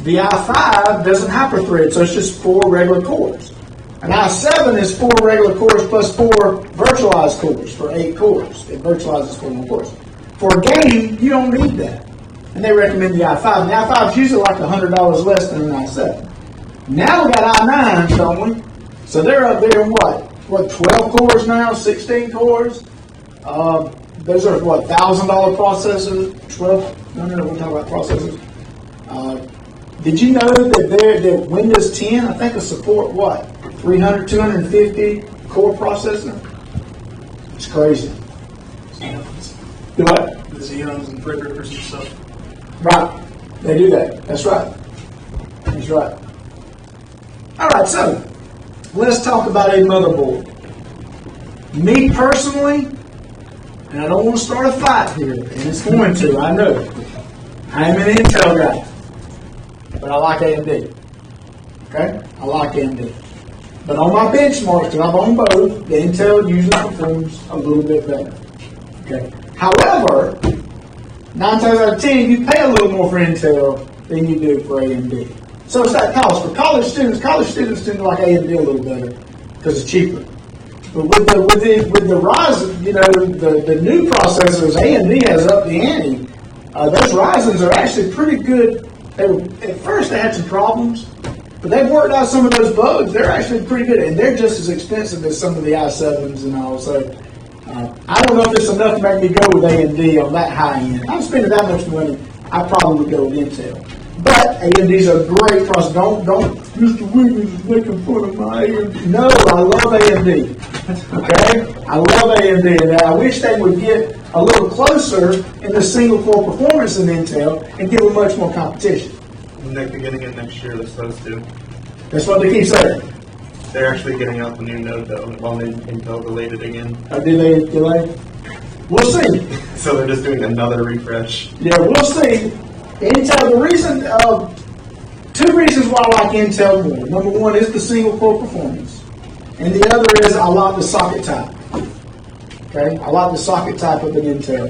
The i5 doesn't hyper-thread, so it's just 4 regular cores. An i7 is 4 regular cores plus 4 virtualized cores for 8 cores. It virtualizes 4 more cores. For a game, you don't need that. and they recommend the i5. And the i5 is usually like $100 less than an i7. Now we got i9s, don't we? So they're up there in what 12 cores now, 16 cores. Those are what, $1,000 processors, 12. No, we're talking about processors. Did you know that Windows 10, I think, will support what, 300, 250 core processor? It's crazy. Do what? The Xeons and Threadrippers and stuff. Right. They do that. That's right. That's right. All right, so let's talk about a motherboard. Me personally, and I don't want to start a fight here, and it's going to, I know. I am an Intel guy, but I like AMD. Okay? I like AMD. But on my benchmarks, because I'm on both, the Intel usually performs a little bit better. Okay? However, 9 times out of 10, you pay a little more for Intel than you do for AMD. So it's that cost. For college students tend to like AMD a little better because it's cheaper. But with the Ryzen, you know, the new processors, AMD has up the ante. Those Ryzens are actually pretty good. At first they had some problems, but they've worked out some of those bugs. They're actually pretty good, and they're just as expensive as some of the i7s and all. So I don't know if it's enough to make me go with AMD on that high end. If I'm spending that much money, I probably would go with Intel. But AMD's a great processor. Don't Mr. Wiggins is making fun of my AMD. No, I love AMD. Okay? I love AMD, and I wish they would get a little closer in the single core performance than Intel and give them much more competition. And they're beginning of next year, they're supposed to. That's what they keep saying. They're actually getting out the new node though, while Intel delayed it again. Did they delay? We'll see. So they're just doing another refresh. Yeah, we'll see. Intel, the reason, two reasons why I like Intel more. Number one is the single core performance. And the other is I like the socket type. Okay? I like the socket type of an Intel.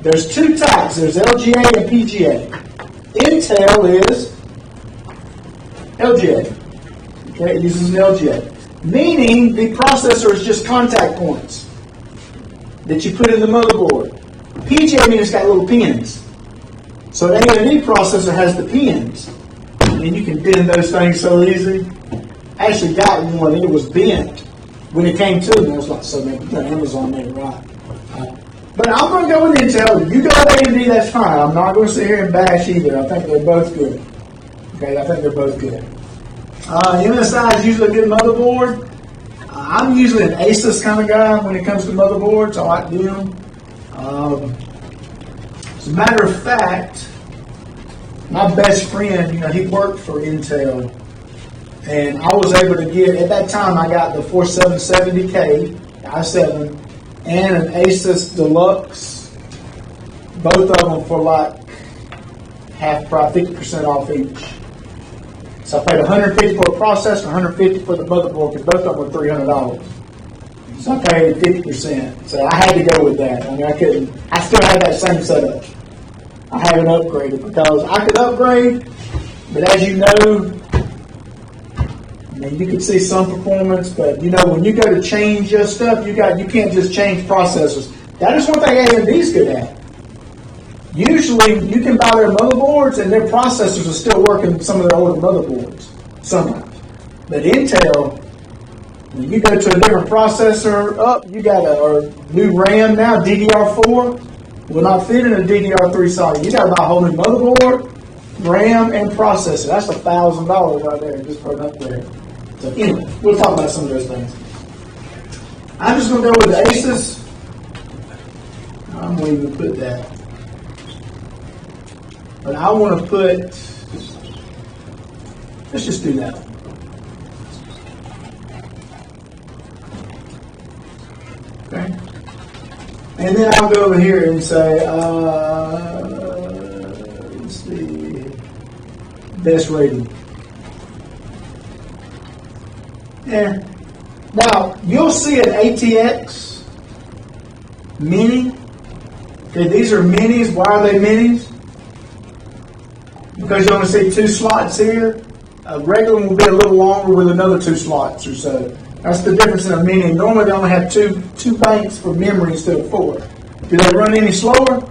There's two types. There's LGA and PGA. Intel is LGA. Okay? It uses an LGA. Meaning the processor is just contact points that you put in the motherboard. PGA means it's got little pins. So the AMD processor has the pins. And you can bend those things so easy. I actually got one, and it was bent when it came to me. I was like, so man, Amazon made it right. But I'm going to go with Intel. You go with AMD, that's fine. I'm not going to sit here and bash either. I think they're both good. Okay, I think they're both good. MSI is usually a good motherboard. I'm usually an Asus kind of guy when it comes to motherboards. I like them. As a matter of fact, my best friend, he worked for Intel, and I was able to get, at that time, I got the 4770K, i7, and an Asus Deluxe, both of them for like half price, 50% off each. So I paid $150 for a processor, $150 for the motherboard, because both of them were $300. So I paid 50%. So I had to go with that. I mean, I still had that same setup. I haven't upgraded because I could upgrade, but as you know, you can see some performance, but when you go to change your stuff, you can't just change processors. That is one thing AMD's good at. Usually, you can buy their motherboards and their processors are still working some of their older motherboards sometimes. But Intel, when you go to a different processor up, you got a new RAM now, DDR4. Will not fit in a DDR3 socket. You got to buy a whole new motherboard, RAM, and processor. That's $1,000 right there, just for an upgrade. So anyway, we'll talk about some of those things. I'm just going to go with the Asus. I'm going to even put that. But I want to put, let's just do that. Okay. And then I'll go over here and say, let's see, best rating. Yeah. Now, you'll see an ATX Mini. Okay, these are minis. Why are they minis? Because you only see 2 slots here. A regular one will be a little longer with another 2 slots or so. That's the difference in a mini. Normally they only have two banks for memory instead of 4. Do they run any slower?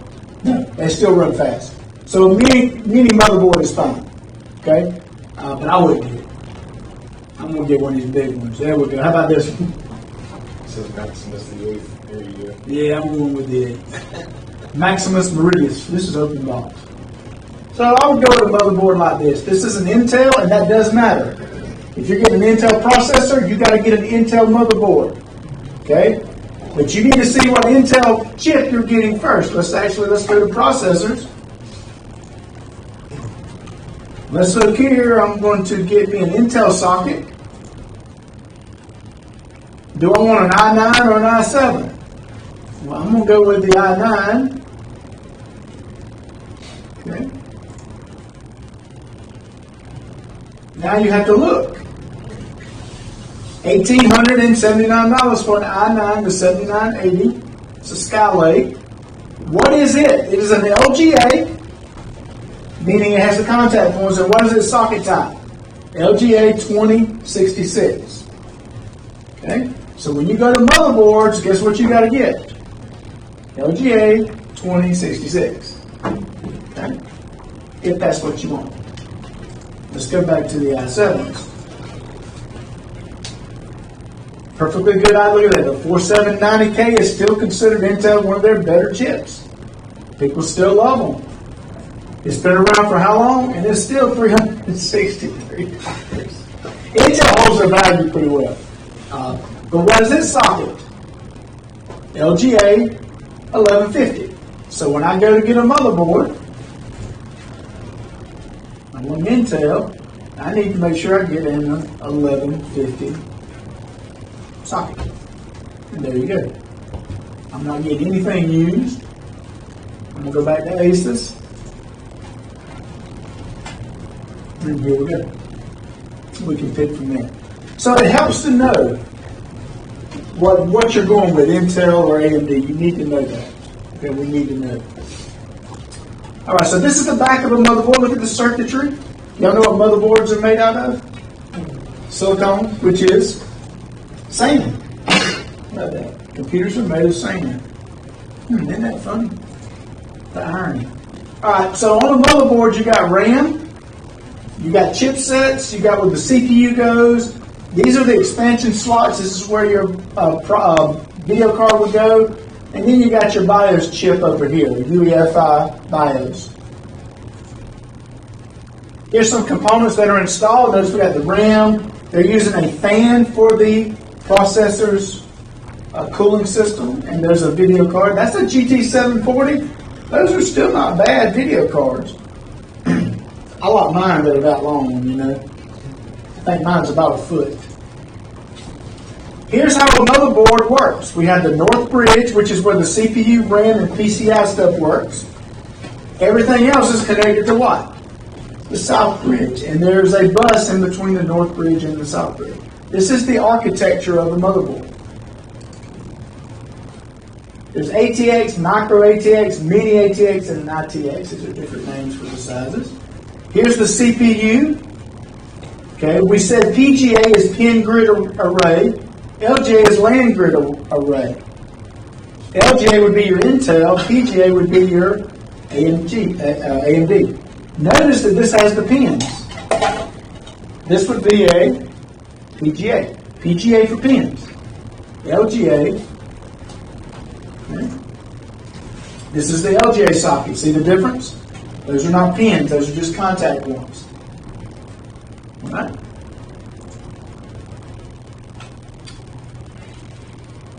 No, they still run fast. So a mini motherboard is fine, okay? But I wouldn't get it. I'm gonna get one of these big ones. There we go. How about this one? Says Maximus the 8th. There you go. Yeah, I'm going with the 8. Maximus Meridius. This is open box. So I would go with a motherboard like this. This is an Intel, and that does matter. If you're getting an Intel processor, you got to get an Intel motherboard. Okay? But you need to see what Intel chip you're getting first. Let's go to processors. Let's look here. I'm going to get me an Intel socket. Do I want an i9 or an i7? Well, I'm going to go with the i9. Okay. Now you have to look. $1,879 for an i9 to 7980. It's a Skylake. What is it? It is an LGA, meaning it has the contact points. And what is its socket type? LGA 2066. Okay? So when you go to motherboards, guess what you got to get? LGA 2066. Okay? If that's what you want. Let's go back to the i7s. Perfectly good. Look at that. The 4790K is still considered Intel one of their better chips. People still love them. It's been around for how long? And it's still $363. Intel holds their value pretty well. But what is its socket? LGA 1150. So when I go to get a motherboard, I want an Intel, I need to make sure I get in an 1150 socket. And there you go. I'm not getting anything used. I'm going to go back to Asus. And here we go. We can pick from there. So it helps to know what you're going with, Intel or AMD. You need to know that. Okay, we need to know. All right, so this is the back of a motherboard. Look at the circuitry. Y'all know what motherboards are made out of? Silicone, which is sand. How about that? Computers are made of sand. Isn't that funny? The irony. All right, so on a motherboard, you got RAM, you got chipsets, you got where the CPU goes. These are the expansion slots. This is where your video card would go. And then you got your BIOS chip over here, the UEFI BIOS. Here's some components that are installed. Notice we got the RAM. They're using a fan for the processor's cooling system. And there's a video card. That's a GT740. Those are still not bad video cards. I like mine that are that long, you know. I think mine's about a foot. Here's how a motherboard works. We have the north bridge, which is where the CPU, RAM, and PCI stuff works. Everything else is connected to what? The south bridge. And there's a bus in between the north bridge and the south bridge. This is the architecture of the motherboard. There's ATX, micro ATX, mini ATX, and an ITX. These are different names for the sizes. Here's the CPU. Okay, we said PGA is pin grid array. LGA is land grid array. LGA would be your Intel. PGA would be your AMD. Notice that this has the pins. This would be a PGA. PGA for pins. LGA. Okay. This is the LGA socket. See the difference? Those are not pins. Those are just contact points. All right.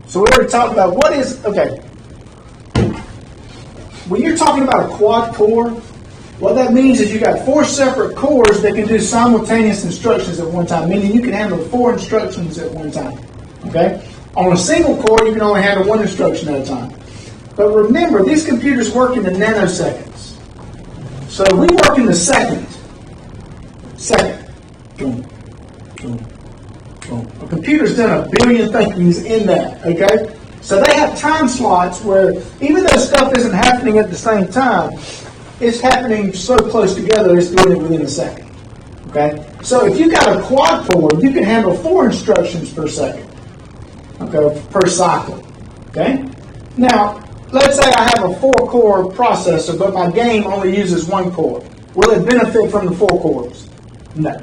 So we already talked about what is, okay. When you're talking about a quad core, what that means is you got 4 separate cores that can do simultaneous instructions at one time, meaning you can handle 4 instructions at one time. Okay? On a single core, you can only handle 1 instruction at a time. But remember, these computers work in the nanoseconds. So we work in the second. Boom. Boom. Boom. A computer's done a billion things in that. Okay? So they have time slots where even though stuff isn't happening at the same time, it's happening so close together, it's doing it within a second. Okay? So if you got a quad core, you can handle 4 instructions per second. Okay? Per cycle. Okay? Now, let's say I have a 4-core processor, but my game only uses 1 core. Will it benefit from the 4 cores? No.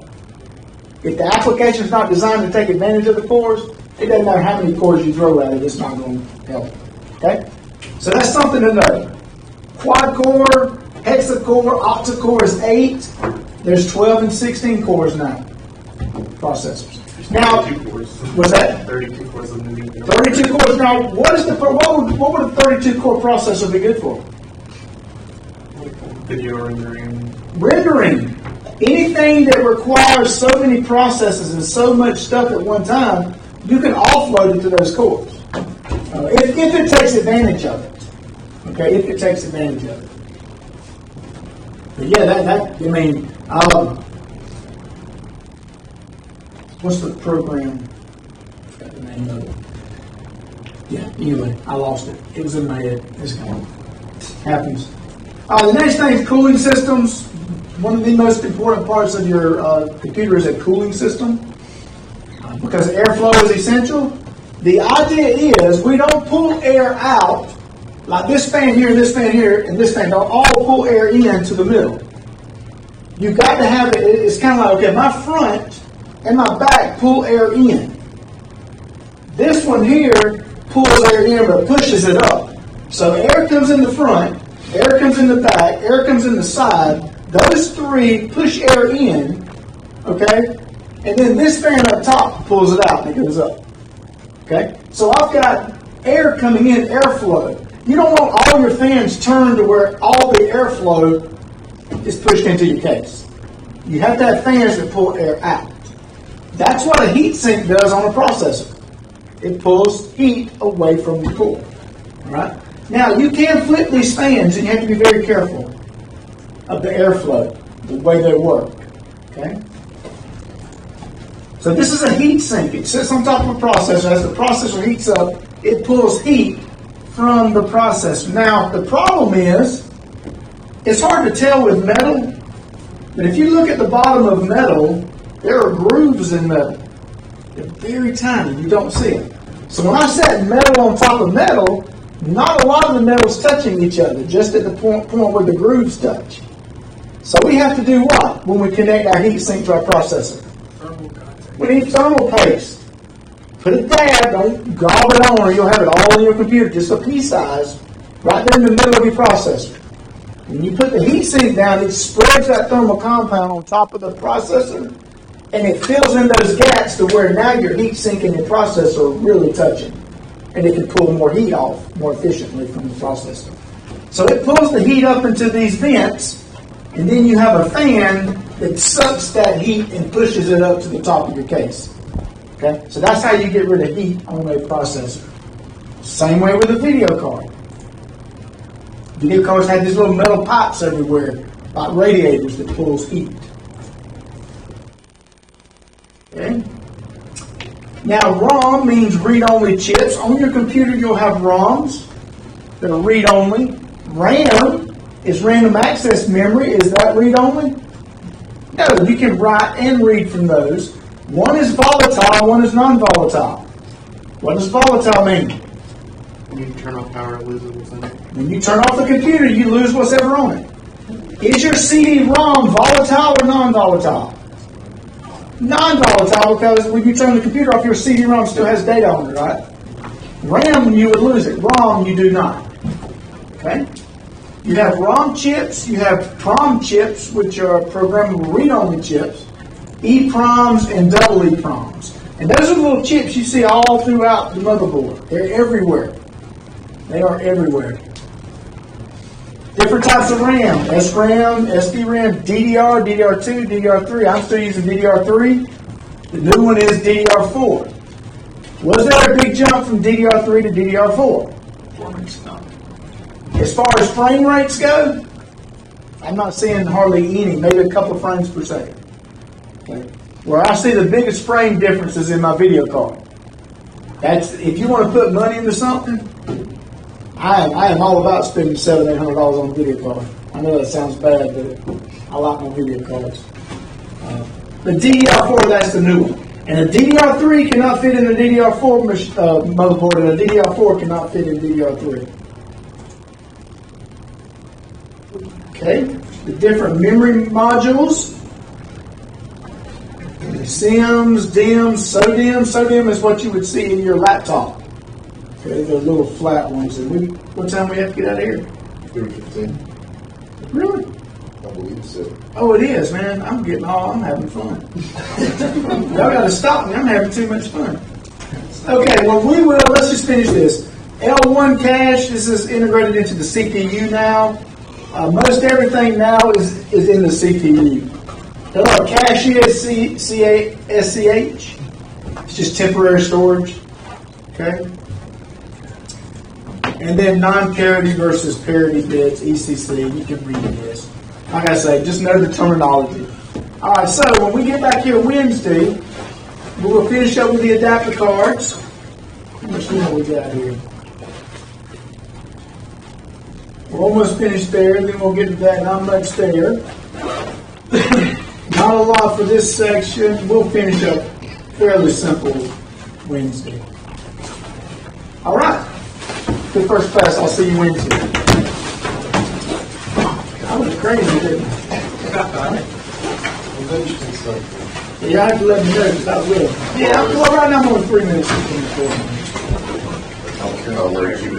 If the application is not designed to take advantage of the cores, it doesn't matter how many cores you throw at it, it's not going to help. Okay? So that's something to know. Quad core, hexa-core, octa-core is 8. There's 12 and 16 cores now. Processors. Now, 32 cores. was that? 32 cores of new. 32 cores. Now, what would a 32-core processor be good for? Video rendering. Rendering. Anything that requires so many processes and so much stuff at one time, you can offload it to those cores. If it takes advantage of it. Okay, if it takes advantage of it. But yeah, what's the program? I forgot the name of it. Yeah, anyway, I lost it. It was in my head. It's gone. Happens. The next thing is cooling systems. One of the most important parts of your computer is a cooling system. Because airflow is essential. The idea is we don't pull air out like this fan here, this fan here, and this fan. Don't all pull air into the middle. You've got to have it. It's kind of like, okay, my front and my back pull air in. This one here pulls air in but pushes it up. So air comes in the front, air comes in the back, air comes in the side. Those 3 push air in, okay? And then this fan up top pulls it out and it goes up. Okay? So I've got air coming in, airflow. You don't want all your fans turned to where all the airflow is pushed into your case. You have to have fans that pull air out. That's what a heat sink does on a processor. It pulls heat away from the core. Alright? Now you can flip these fans and you have to be very careful of the airflow, the way they work. Okay? So this is a heat sink. It sits on top of a processor. As the processor heats up, it pulls heat from the processor. Now, the problem is, it's hard to tell with metal, but if you look at the bottom of metal, there are grooves in metal. They're very tiny. You don't see them. So when I set metal on top of metal, not a lot of the metal's touching each other, just at the point where the grooves touch. So we have to do what when we connect our heat sink to our processor? We need thermal paste. Put a dab, don't gob it on or you'll have it all in your computer, just a pea size, right there in the middle of your processor. When you put the heat sink down, it spreads that thermal compound on top of the processor, and it fills in those gaps to where now your heat sink and your processor are really touching. And it can pull more heat off more efficiently from the processor. So it pulls the heat up into these vents, and then you have a fan that sucks that heat and pushes it up to the top of your case. Okay? So that's how you get rid of heat on a processor. Same way with a video card. Video cards have these little metal pipes everywhere, like radiators that pulls heat. Okay? Now, ROM means read-only chips. On your computer, you'll have ROMs that are read-only. RAM is random access memory. Is that read-only? No, you can write and read from those. One is volatile, one is non-volatile. What does volatile mean? When you turn off power, it loses what's in it. When you turn off the computer, you lose what's ever on it. Is your CD-ROM volatile or non-volatile? Non-volatile, because when you turn the computer off, your CD-ROM still has data on it, right? RAM, you would lose it. ROM, you do not. Okay? You have ROM chips, you have PROM chips, which are programmable read-only chips, EPROMs and double EPROMs. And those are the little chips you see all throughout the motherboard. They're everywhere. They are everywhere. Different types of RAM, SRAM, SDRAM, DDR, DDR2, DDR3. I'm still using DDR3. The new one is DDR4. Was there a big jump from DDR3 to DDR4? As far as frame rates go, I'm not seeing hardly any, maybe a couple of frames per second. Okay. Where I see the biggest frame differences in my video card. That's if you want to put money into something. I am all about spending $700-800 on a video card. I know that sounds bad, but I like my video cards. The DDR4, that's the new one. And a DDR3 cannot fit in the DDR4 motherboard, and a DDR4 cannot fit in DDR3. Okay, the different memory modules. SIMs, DIMMs, SODIMM is what you would see in your laptop. Okay, the little flat ones. And what time we have to get out of here? 3:15. Really? I believe so. Oh, it is, man. I'm having fun. Y'all got to stop me. I'm having too much fun. Okay, well, let's just finish this. L1 cache, this is integrated into the CPU now. Most everything now is in the CPU. Hello, cache is SCH. It's just temporary storage. Okay. And then non-parity versus parity bits, ECC. You can read this. Like I say, just know the terminology. All right, so when we get back here Wednesday, we'll finish up with the adapter cards. How much more we got here? We're almost finished there, then we'll get to that. Not much there. Not a lot for this section. We'll finish up fairly simple Wednesday. All right. Good first class. I'll see you Wednesday. I was crazy, didn't I? Yeah, I have to let me know because I will. Yeah, well, right now I'm only 3 minutes. I'll let you